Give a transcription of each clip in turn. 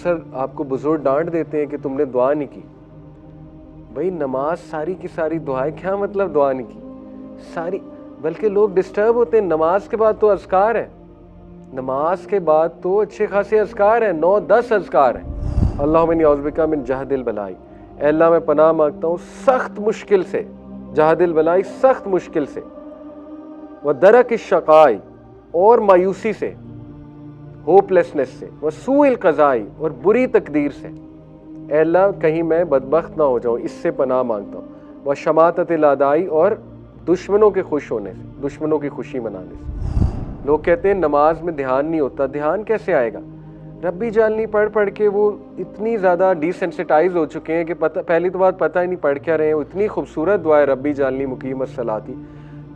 اکثر آپ کو بزرگ ڈانٹ دیتے ہیں کہ تم نے دعا نہیں کی. بھائی نماز ساری کی ساری دعائیں، کیا مطلب دعا نہیں کی ساری؟ بلکہ لوگ ڈسٹرب ہوتے ہیں. نماز کے بعد تو اذکار ہے، نماز کے بعد تو اچھے خاصے اذکار ہیں، 9-10 اذکار ہیں. اللہم انی اعوذ بک من جہد البلائی، اے اللہ میں پناہ مانگتا ہوں سخت مشکل سے، جہد البلائی سخت مشکل سے، ودرک الشقائی اور مایوسی سے، ہوپ لیسنس سے، وسوء القضائی اور بری تقدیر سے. اے اللہ کہیں میں بدبخت نہ ہو جاؤں، اس سے پناہ مانگتا ہوں. وشماتت الاعدائی اور دشمنوں کے خوش ہونے سے، دشمنوں کی خوشی منانے سے. لوگ کہتے ہیں نماز میں دھیان نہیں ہوتا. دھیان کیسے آئے گا؟ ربی جعلنی پڑھ پڑھ کے وہ اتنی زیادہ ڈی سینسٹائز ہو چکے ہیں کہ پہلی تو بات پتہ ہی نہیں پڑھ کیا رہے ہیں. اتنی خوبصورت دعا ہے ربی جعلنی مقیم الصلاۃ،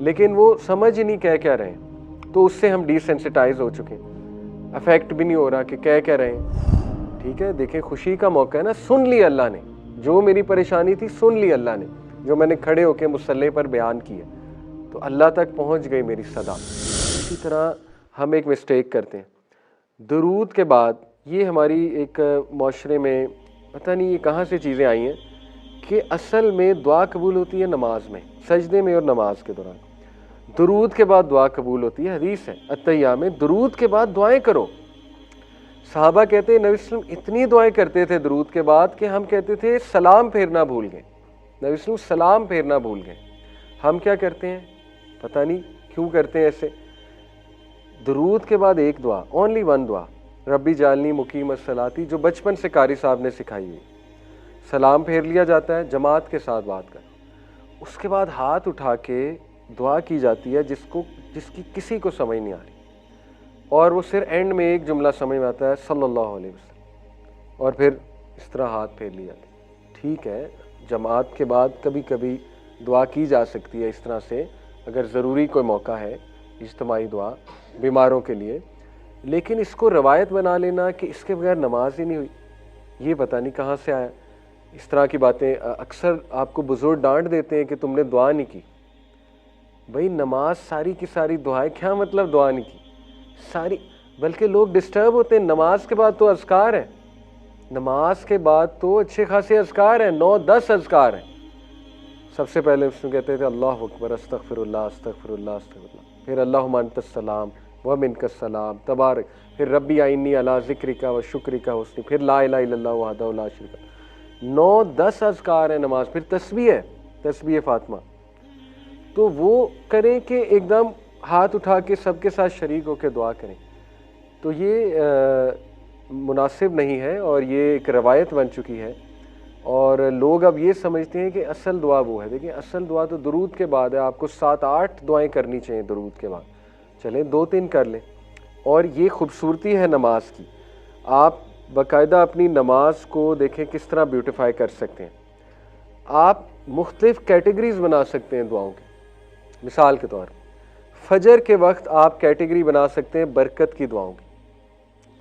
لیکن وہ سمجھ ہی نہیں کہہ کیا رہے ہیں، تو اس سے ہم ڈی سینسٹائز ہو چکے ہیں. افیکٹ بھی نہیں ہو رہا کہ کہہ رہے ہیں. ٹھیک ہے، دیکھیں خوشی کا موقع ہے نا، سن لی اللہ نے جو میری پریشانی تھی، سن لی اللہ نے جو میں نے کھڑے ہو کے مصلی پر بیان کیا، تو اللہ تک پہنچ گئی میری صدا. اسی طرح ہم ایک مسٹیک کرتے ہیں درود کے بعد. یہ ہماری ایک معاشرے میں پتہ نہیں یہ کہاں سے چیزیں آئی ہیں کہ اصل میں دعا قبول ہوتی ہے نماز میں، سجدے میں اور نماز کے دوران. درود کے بعد دعا قبول ہوتی ہے. حدیث ہے اتحیہ میں درود کے بعد دعائیں کرو. صحابہ کہتے ہیں نبی صلی اللہ علیہ وسلم اتنی دعائیں کرتے تھے درود کے بعد کہ ہم کہتے تھے سلام پھیرنا بھول گئے. نبی صلی اللہ علیہ وسلم سلام پھیرنا بھول گئے. ہم کیا کرتے ہیں پتہ نہیں کیوں کرتے ہیں ایسے. درود کے بعد ایک دعا، اونلی ون دعا، ربی جعلنی مقیم الصلاۃ، جو بچپن سے قاری صاحب نے سکھائی ہوئی. سلام پھیر لیا جاتا ہے، جماعت کے ساتھ بات کر. اس کے بعد ہاتھ اٹھا کے دعا کی جاتی ہے جس کی کسی کو سمجھ نہیں آ رہی، اور وہ صرف اینڈ میں ایک جملہ سمجھ میں آتا ہے صلی اللہ علیہ وسلم، اور پھر اس طرح ہاتھ پھیر لیا جاتا ہے. ٹھیک ہے، جماعت کے بعد کبھی کبھی دعا کی جا سکتی ہے اس طرح سے اگر ضروری کوئی موقع ہے، اجتماعی دعا بیماروں کے لیے. لیکن اس کو روایت بنا لینا کہ اس کے بغیر نماز ہی نہیں ہوئی، یہ پتہ نہیں کہاں سے آیا. اس طرح کی باتیں اکثر آپ کو بزرگ ڈانٹ دیتے ہیں کہ تم نے دعا نہیں کی. بھائی نماز ساری کی ساری دعائیں، کیا مطلب دعا نہیں کی ساری؟ بلکہ لوگ ڈسٹرب ہوتے ہیں. نماز کے بعد تو اذکار ہے، نماز کے بعد تو اچھے خاصے اذکار ہیں، 9-10 اذکار ہیں. سب سے پہلے اس میں کہتے تھے اللہ اکبر، استغفر اللہ استغفر اللہ استغفر اللہ، پھر اللہم انت السلام ومنک السلام تبارک، پھر ربی اعنی علی ذکرک و شکرک و حسن، پھر لا الہ الا اللہ وحدہ لا شریک لہ. 9-10 اذکار ہیں نماز. پھر تسبیح ہے، تسبیح فاطمہ. تو وہ کریں کہ ایک دم ہاتھ اٹھا کے سب کے ساتھ شریک ہو کے دعا کریں، تو یہ مناسب نہیں ہے اور یہ ایک روایت بن چکی ہے. اور لوگ اب یہ سمجھتے ہیں کہ اصل دعا وہ ہے. دیکھیں اصل دعا تو درود کے بعد ہے. آپ کو 7-8 دعائیں کرنی چاہیے درود کے بعد. چلیں 2-3 کر لیں. اور یہ خوبصورتی ہے نماز کی. آپ باقاعدہ اپنی نماز کو دیکھیں کس طرح بیوٹیفائی کر سکتے ہیں. آپ مختلف کیٹیگریز بنا سکتے ہیں دعاؤں کی. مثال کے طور فجر کے وقت آپ کیٹیگری بنا سکتے ہیں برکت کی دعاؤں کی.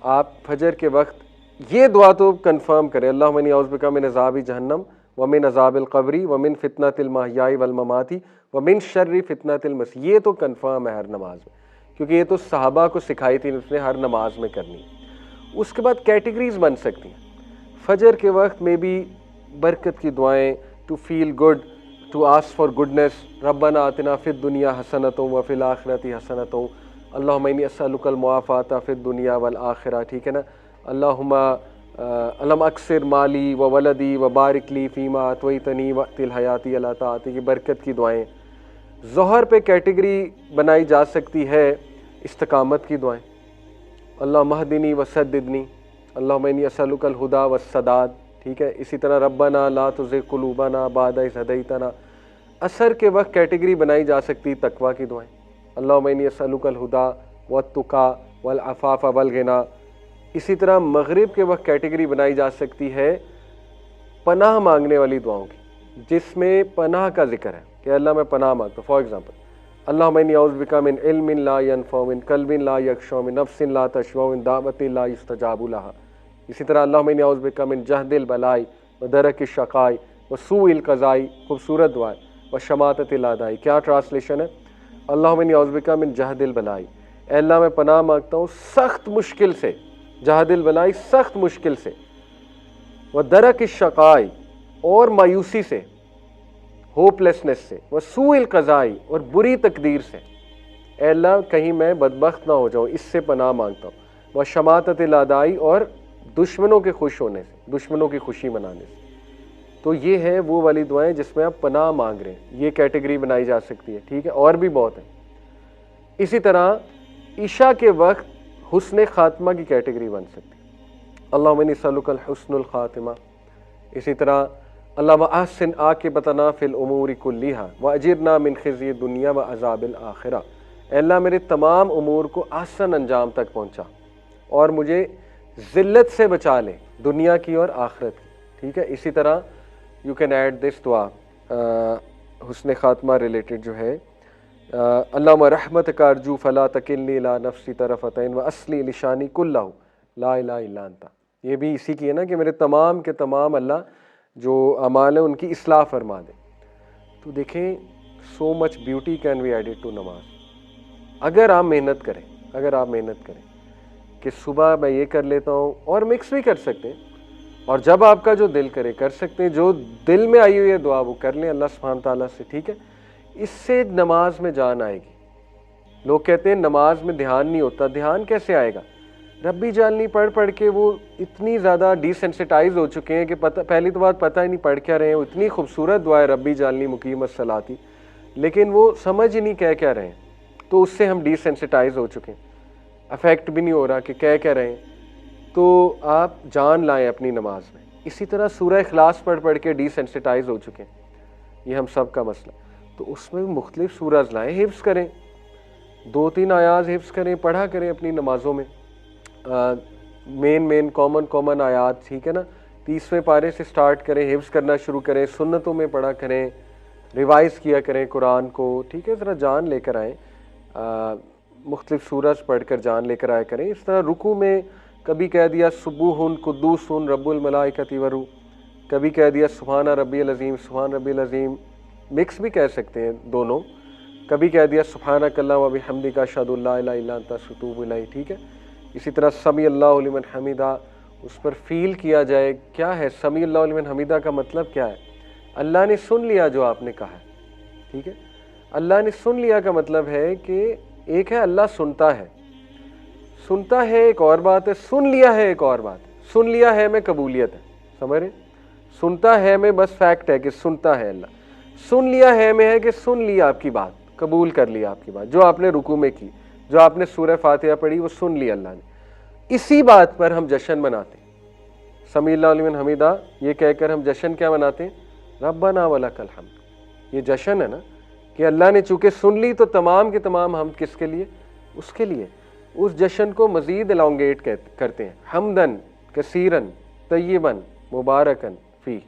آپ فجر کے وقت یہ دعا تو کنفرم کریں، اللہم انی اعوذ بک من عذاب جہنم ومن عذاب القبر ومن فتنۃ المحیاء والممات ومن شر فتنۃ المسیح. یہ تو کنفرم ہے ہر نماز میں، کیونکہ یہ تو صحابہ کو سکھائی تھی، اس نے ہر نماز میں کرنی. اس کے بعد کیٹیگریز بن سکتی ہیں. فجر کے وقت میں بھی برکت کی دعائیں، to feel good, to ask for goodness, ربنا آتنا فی الدنیا حسنۃ وفی الآخرۃ حسنۃ، اللہم انی اسألک المعافاۃ فی الدنیا والآخرہ. ٹھیک ہے نا. اللہم علم اکثر مالی و ولدی و بارک لی فیما اطویتنی وقت الحیاتی اللہ تعالی کی برکت کی دعائیں. ظہر پہ کیٹیگری بنائی جا سکتی ہے استقامت کی دعائیں، اللہم اہدنی وسددنی، اللہم انی اسألک الہدی والسداد. ٹھیک ہے. اسی طرح ربنا لا تزغ قلوبنا بعد اذ ہدیتنا. عصر کے وقت کیٹیگری بنائی جا سکتی تقویٰ کی دعائیں، اللہم انی اسألک الہدی والتقی والعفاف والغنی. اسی طرح مغرب کے وقت کیٹیگری بنائی جا سکتی ہے پناہ مانگنے والی دعاؤں کی، جس میں پناہ کا ذکر ہے کہ اللہ میں پناہ مانگتا ہوں. فار ایگزامپل اللہم انی اعوذ بک من علم لا ینفع، من قلب لا یخشع، من نفس لا تشبع، من دعوۃ لا یستجاب لہا. اسی طرح اللہم انی اعوذ بک من جہد البلاء ودرک الشقاء وسوء القضاء. خوبصورت دعا ہے. وشماتۃ الاعداء. کیا ٹرانسلیشن ہے؟ اللہم انی اعوذ بک من جہد البلاء، اے اللہ میں پناہ مانگتا ہوں سخت مشکل سے. جہد البلائی سخت مشکل سے، و درک الشقائی اور مایوسی سے، ہوپ لیسنس سے، و سوء القضائی اور بری تقدیر سے، اے اللہ کہیں میں بدبخت نہ ہو جاؤں، اس سے پناہ مانگتا ہوں، و شماتت الاعدائی اور دشمنوں کے خوش ہونے سے، دشمنوں کی خوشی منانے سے۔ تو یہ ہے وہ والی دعائیں جس میں آپ پناہ مانگ رہے ہیں، یہ کیٹیگری بنائی جا سکتی ہے، ٹھیک ہے، اور بھی بہت ہے۔ اسی طرح عشاء کے وقت حسن خاتمہ کی کیٹیگری بن سکتی ہے، اللہم انی اسألک الحسن الخاتمہ۔ اسی طرح اللہم احسن عاقبتنا فی الامور کلیہا واجرنا من خزی الدنیا وعذاب الآخرہ، اے اللہ میرے تمام امور کو احسن انجام تک پہنچا اور مجھے ذلت سے بچا لے، دنیا کی اور آخرت کی، ٹھیک ہے۔ اسی طرح یو کین ایڈ دس دعا حسن خاتمہ ریلیٹڈ جو ہے، اللہم رحمتک ارجو فلا تکلنی الی نفسی طرفۃ عین واصلح لشانی کلہ لا الہ الا انت۔ یہ بھی اسی کی ہے نا کہ میرے تمام کے تمام اللہ جو اعمال ہیں ان کی اصلاح فرما دے۔ تو دیکھیں so much beauty can be added to نماز، اگر آپ محنت کریں، اگر آپ محنت کریں کہ صبح میں یہ کر لیتا ہوں، اور مکس بھی کر سکتے ہیں، اور جب آپ کا جو دل کرے کر سکتے ہیں، جو دل میں آئی ہوئی ہے دعا وہ کر لیں اللہ سبحانہ تعالیٰ سے، ٹھیک ہے۔ اس سے نماز میں جان آئے گی۔ لوگ کہتے ہیں نماز میں دھیان نہیں ہوتا، دھیان کیسے آئے گا؟ ربی جالنی پڑھ پڑھ کے وہ اتنی زیادہ ڈی سینسٹائز ہو چکے ہیں کہ پہلی تو بات پتہ ہی نہیں پڑھ کیا رہے ہیں، اتنی خوبصورت دعا ہے ربی جالنی مقیم الصلاۃ، لیکن وہ سمجھ ہی نہیں کہہ کیا رہے ہیں، تو اس سے ہم ڈی سینسٹائز ہو چکے ہیں، افیکٹ بھی نہیں ہو رہا کہ کہہ کیا رہے ہیں۔ تو آپ جان لائیں اپنی نماز میں۔ اسی طرح سورہ اخلاص پڑھ پڑھ کے ڈی سینسٹائز ہو چکے ہیں، یہ ہم سب کا مسئلہ۔ تو اس میں مختلف سورج لائیں، حفظ کریں، 2-3 آیات حفظ کریں، پڑھا کریں اپنی نمازوں میں، مین کامن آیات، ٹھیک ہے نا۔ 30ویں پارے سے سٹارٹ کریں، حفظ کرنا شروع کریں، سنتوں میں پڑھا کریں، ریوائز کیا کریں قرآن کو، ٹھیک ہے، ذرا جان لے کر آئیں، مختلف سورج پڑھ کر جان لے کر آیا کریں۔ اس طرح رکوع میں کبھی کہہ دیا سبوح قدوس رب الملائکۃ والروح، کبھی کہہ دیا سبحان ربی العظیم، سبحان ربی العظیم، مکس بھی کہہ سکتے ہیں دونوں، کبھی کہہ دیا سبحانک اللہم وبحمدک اشہد ان لا الہ الا انت اتوب الیک، ٹھیک ہے۔ اسی طرح سمیع اللہ لمن حمیدہ، اس پر فیل کیا جائے کیا ہے سمیع اللہ لمن حمیدہ کا مطلب کیا ہے؟ اللہ نے سن لیا جو آپ نے کہا ہے، ٹھیک ہے۔ اللہ نے سن لیا کا مطلب ہے کہ ایک ہے اللہ سنتا ہے، سنتا ہے ایک اور بات ہے، سن لیا ہے ایک اور بات ہے۔ سن لیا ہے میں قبولیت ہے، سمجھ رہے؟ سنتا ہے میں بس فیکٹ ہے کہ سنتا ہے اللہ، سن لیا ہے میں ہے کہ سن لیا آپ کی بات، قبول کر لیا آپ کی بات، جو آپ نے رکوع میں کی، جو آپ نے سورہ فاتحہ پڑھی وہ سن لی اللہ نے۔ اسی بات پر ہم جشن مناتے ہیں، سمیع اللہ لمن حمیدہ یہ کہہ کر ہم جشن کیا مناتے ہیں؟ ربنا ولک الحمد، یہ جشن ہے نا کہ اللہ نے چونکہ سن لی تو تمام کے تمام ہم کس کے لیے؟ اس کے لیے۔ اس جشن کو مزید الانگیٹ کرتے ہیں، حمدن کثیرن طیبن مبارکن فی۔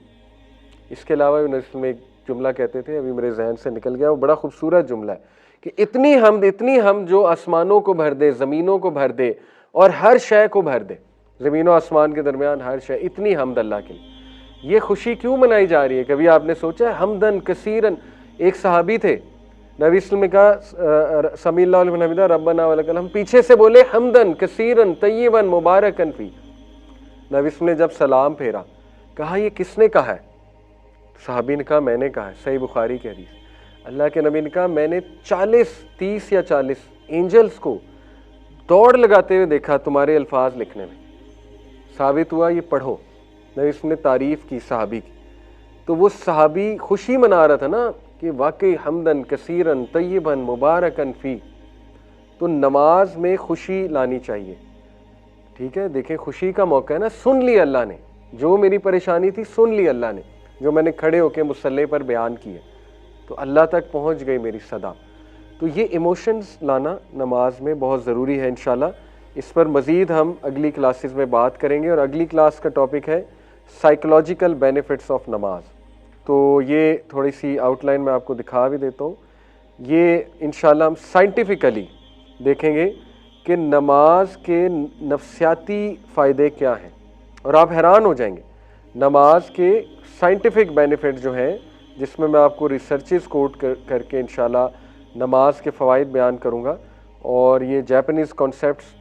اس کے علاوہ میں ایک جملہ کہتے تھے، ابھی میرے ذہن سے نکل گیا، وہ بڑا خوبصورت جملہ ہے کہ اتنی حمد جو آسمانوں کو بھر دے، زمینوں کو بھر دے اور ہر شے کو بھر دے، زمین و آسمان کے درمیان ہر شے، اتنی حمد اللہ کے لیے۔ یہ خوشی کیوں منائی جا رہی ہے؟ کبھی آپ نے سوچا ہے؟ حمدن کثیرن، ایک صحابی تھے، نبی صلی اللہ علیہ وسلم نے کہا سمیع اللہ لمن حمیدہ ربنا ولک الحمد، پیچھے سے بولے حمدن کثیرن طیبا مبارکن فی۔ نبی صلی اللہ علیہ وسلم نے جب سلام پھیرا کہا یہ کس نے کہا ہے؟ صحابی نے کہا میں نے کہا ہے، صحیح بخاری کی حدیث۔ اللہ کے نبی نے کہا میں نے 30 یا 40 اینجلز کو دوڑ لگاتے ہوئے دیکھا تمہارے الفاظ لکھنے میں، ثابت ہوا یہ پڑھو۔ نبی صلی اللہ علیہ وسلم نے تعریف کی صحابی کی، تو وہ صحابی خوشی منا رہا تھا نا کہ واقعی حمدن کثیرن طیبن مبارکن فی۔ تو نماز میں خوشی لانی چاہیے، ٹھیک ہے۔ دیکھیں خوشی کا موقع ہے نا، سن لی اللہ نے، جو میری پریشانی تھی سن لی اللہ نے، جو میں نے کھڑے ہو کے مصلی پر بیان کیے، تو اللہ تک پہنچ گئی میری صدا۔ تو یہ ایموشنز لانا نماز میں بہت ضروری ہے انشاءاللہ۔ اس پر مزید ہم اگلی کلاسز میں بات کریں گے، اور اگلی کلاس کا ٹاپک ہے سائیکولوجیکل بینیفٹس آف نماز۔ تو یہ تھوڑی سی آؤٹ لائن میں آپ کو دکھا بھی دیتا ہوں۔ یہ انشاءاللہ ہم سائنٹیفیکلی دیکھیں گے کہ نماز کے نفسیاتی فائدے کیا ہیں، اور آپ حیران ہو جائیں گے نماز کے سائنٹیفک بینیفٹ جو ہیں، جس میں آپ کو ریسرچز کوٹ کر کے انشاءاللہ نماز کے فوائد بیان کروں گا، اور یہ جاپنیز کانسیپٹس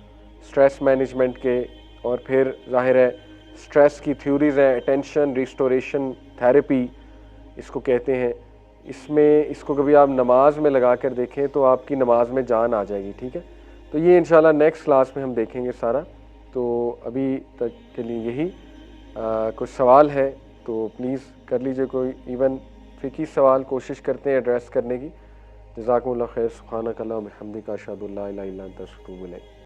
اسٹریس مینجمنٹ کے، اور پھر ظاہر ہے اسٹریس کی تھیوریز ہیں، اٹینشن ریسٹوریشن تھیراپی اس کو کہتے ہیں. اس کو کبھی آپ نماز میں لگا کر دیکھیں تو آپ کی نماز میں جان آ جائے گی. ٹھیک ہے، تو یہ انشاءاللہ نیکسٹ کلاس میں ہم دیکھیں گے سارا. تو ابھی تک کے لیے یہی. کچھ سوال ہے تو پلیز کر لیجئے، کوئی ایون فقہی سوال کوشش کرتے ہیں ایڈریس کرنے کی. جزاکم اللہ خیر. سبحانک اللہم و بحمدک، اشہد ان لا الہ الا انت، استغفرک و اتوب الیک.